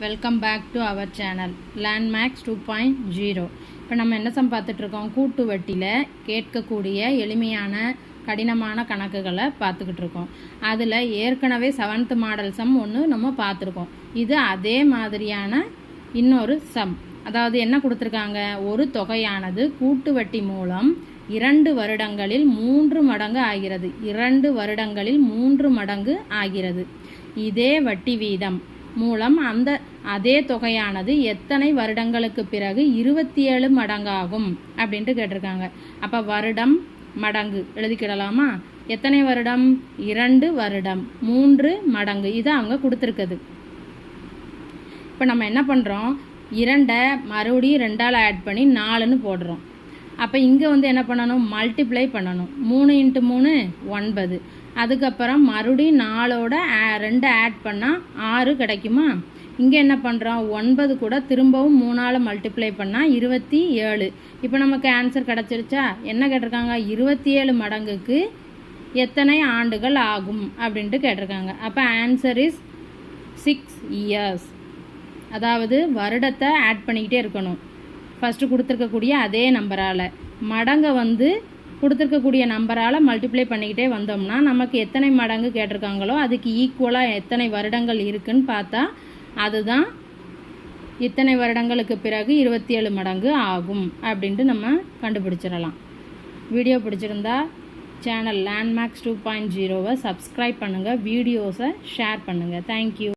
Welcome back to our channel Landmax 2.0. இப்போ நம்ம என்ன சம் பார்த்துட்ருக்கோம், கூட்டு வட்டியில் கேட்கக்கூடிய எளிமையான கடினமான கணக்குகளை பார்த்துக்கிட்டு இருக்கோம். அதில் ஏற்கனவே 7th மாடல் சம் ஒன்று நம்ம பார்த்துருக்கோம். இது அதே மாதிரியான இன்னொரு சம். அதாவது என்ன கொடுத்துருக்காங்க, ஒரு தொகையானது கூட்டு வட்டி மூலம் 2 வருடங்களில் 3 மடங்கு ஆகிறது. 2 வருடங்களில் 3 மடங்கு ஆகிறது. இதே வட்டி வீதம் மூலம் அதே தொகையானது எத்தனை வருடங்களுக்கு பிறகு 27 மடங்காகும் அப்படின்ட்டு கேட்டிருக்காங்க. அப்போ வருடம் மடங்கு எழுதிக்கிடலாமா? எத்தனை வருடம்? 2 வருடம். 3 மடங்கு. இது அவங்க கொடுத்துருக்குது. இப்போ நம்ம என்ன பண்ணுறோம், 2 மறுபடியும் 2ஆல் ஆட் பண்ணி 4ன்னு போடுறோம். அப்போ இங்கே என்ன பண்ணணும், மல்டிப்ளை பண்ணணும். 3 × 3 9. அதுக்கப்புறம் மறுபடியும் 4ஓட 2 ஆட் பண்ணால் 6 கிடைக்குமா? இங்கே என்ன பண்ணுறோம், 9 கூட திரும்பவும் 3ஆல் மல்டிப்ளை பண்ணால் 27. இப்போ நமக்கு ஆன்சர் கிடச்சிருச்சா? என்ன கேட்டிருக்காங்க, 27 மடங்குக்கு எத்தனை ஆண்டுகள் ஆகும் அப்படின்ட்டு கேட்டிருக்காங்க. அப்போ ஆன்சர் இஸ் 6 years. அதாவது வருடத்தை ஆட் பண்ணிக்கிட்டே இருக்கணும். ஃபஸ்ட்டு கொடுத்துருக்கக்கூடிய அதே நம்பரால் மடங்கை கொடுத்துருக்கக்கூடிய நம்பரால் மல்டிப்ளை பண்ணிக்கிட்டே வந்தோம்னா நமக்கு எத்தனை மடங்கு கேட்டிருக்காங்களோ அதுக்கு ஈக்குவலாக எத்தனை வருடங்கள் இருக்குன்னு பார்த்தா அதுதான் இத்தனை வருடங்களுக்கு பிறகு 27 மடங்கு ஆகும் அப்படின்ட்டு நம்ம கண்டுபிடிச்சிடலாம். வீடியோ பிடிச்சிருந்தா சேனல் லேண்ட்மேக்ஸ் 2.0வை சப்ஸ்கிரைப் பண்ணுங்கள், வீடியோஸை ஷேர் பண்ணுங்கள். தேங்க்யூ.